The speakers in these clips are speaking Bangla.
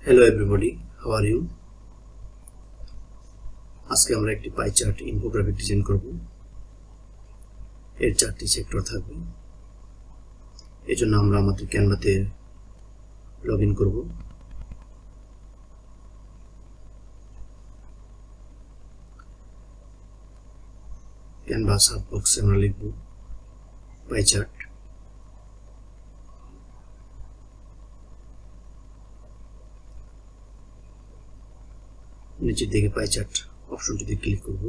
Hello everybody, how are you? আজকে আমরা একটি পাই চার্ট ইনফোগ্রাফিক ডিজাইন করব। এর চারটি সেক্টর থাকবে। এজন্য আমরা আমাদের ক্যানভাতে লগইন করব। ক্যানভা সার্চ বক্সে আমরা লিখব পাই চার্ট। নিচের দিকে পাই চার্ট অপশনটিতে ক্লিক করব।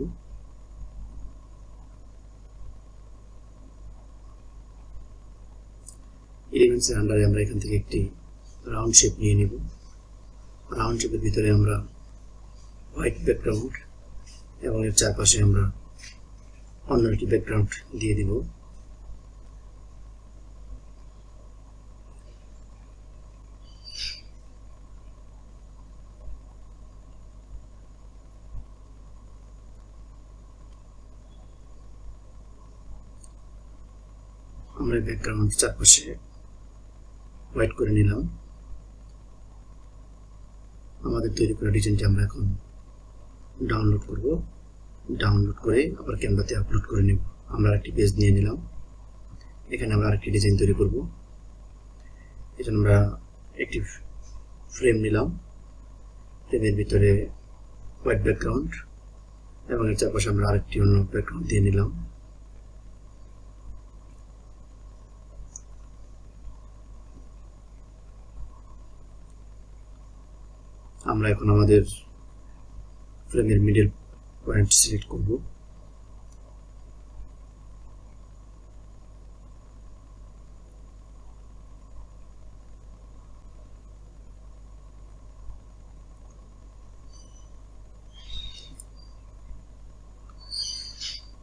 এলিমেন্টস এর আন্ডারে আমরা এখান থেকে একটি রাউন্ড শেপ নিয়ে নেব। রাউন্ড শেপের ভিতরে আমরা হোয়াইট ব্যাকগ্রাউন্ড এবং এর চারপাশে আমরা অন্য একটি ব্যাকগ্রাউন্ড দিয়ে দেব। আমরা ব্যাকগ্রাউন্ড চারপাশে হোয়াইট করে নিলাম। আমাদের তৈরি করা ডিজাইনটি আমরা এখন ডাউনলোড করব। ডাউনলোড করে আবার ক্যানভাতে আপলোড করে নেব। আমরা একটি পেজ নিয়ে নিলাম। এখানে আমরা আরেকটি ডিজাইন তৈরি করব। এজন্য আমরা একটি ফ্রেম নিলাম। ফ্রেমের ভিতরে হোয়াইট ব্যাকগ্রাউন্ড এবং এর চারপাশে আমরা আরেকটি অন্য ব্যাকগ্রাউন্ড দিয়ে নিলাম। আমরা এখন আমাদের ফ্রেমের মিডল পয়েন্ট সিলেক্ট করব।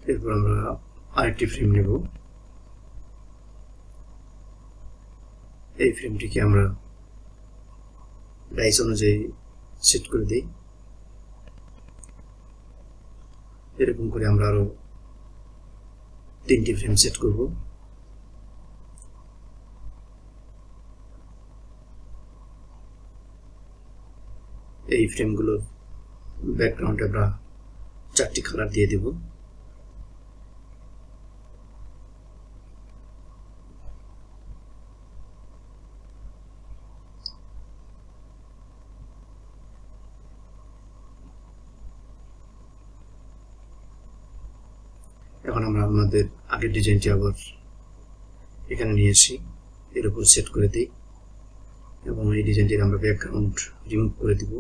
এরপর আমরা আরেকটি ফ্রেম নেব। এই ফ্রেমটিকে আমরা ডাইস অনুযায়ী সেট করে দিই। এরকম করে আমরা আরো 3টি ফ্রেম সেট করব। এই ফ্রেমগুলোর ব্যাকগ্রাউন্ডে আমরা 4টি কালার দিয়ে দেব। এখন আমরা আমাদের আগের ডিজাইনটি আবার এখানে নিয়ে আসি, এর উপর সেট করে দিই এবং এই ডিজাইনটির আমরা ব্যাকগ্রাউন্ড রিমুভ করে দিব।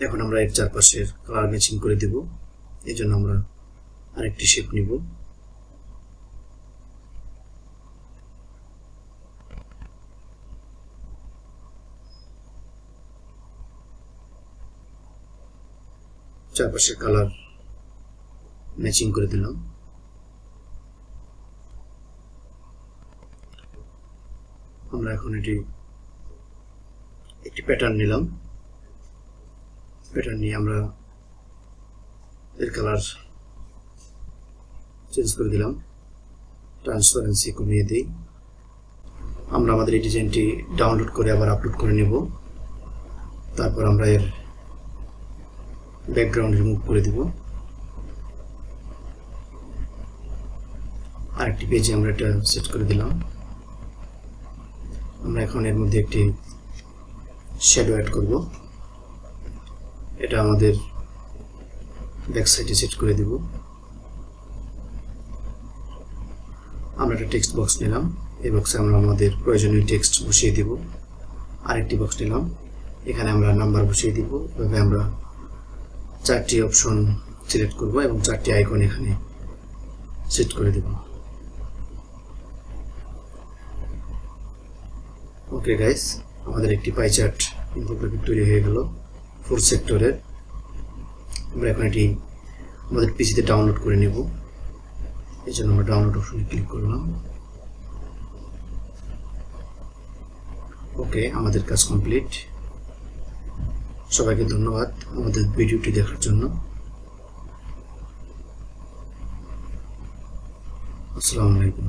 এখন আমরা এর চারপাশের কালার ম্যাচিং করে দেব। এই জন্য আমরা আরেকটি শেপ নিব। চারপাশে কালার ম্যাচিং করে দিলাম। আমরা এখন একটি প্যাটার্ন নিলাম। প্যাটার্ন নিয়ে আমরা এর কালার চেঞ্জ করে দিলাম, ট্রান্সপারেন্সি কমিয়ে দিই। আমরা আমাদের এই ডিজাইনটি ডাউনলোড করে আবার আপলোড করে নেব। তারপর আমরা এর ব্যাকগ্রাউন্ড রিমুভ করে দিব। আরেকটি পেজে আমরা এটা সেট করে দিলাম। আমরা এখন এর মধ্যে একটি শ্যাডো অ্যাড করব। এটা আমাদের ব্যাক সাইডে সেট করে দিব। আমরা একটা টেক্সট বক্স নিলাম। এই বক্সে আমরা আমাদের প্রয়োজনীয় টেক্সট বসিয়ে দিব। আরেকটি বক্স নিলাম, এখানে আমরা নাম্বার বসিয়ে দিব। এভাবে আমরা 4টি অপশন সিলেক্ট করব এবং 4টি আইকন এখানে সেট করে দেব। ওকে গাইস, আমাদের একটি পাই চার্ট ইনফোগ্রাফিক তৈরি হয়ে গেল 4 সেক্টরের। আমরা এখন এটি আমাদের পিসিতে ডাউনলোড করে নেব। এই জন্য আমরা ডাউনলোড অপশনে ক্লিক করলাম। ওকে, আমাদের কাজ কমপ্লিট। সবাইকে ধন্যবাদ আমাদের ভিডিওটি দেখার জন্য। আসসালামু আলাইকুম।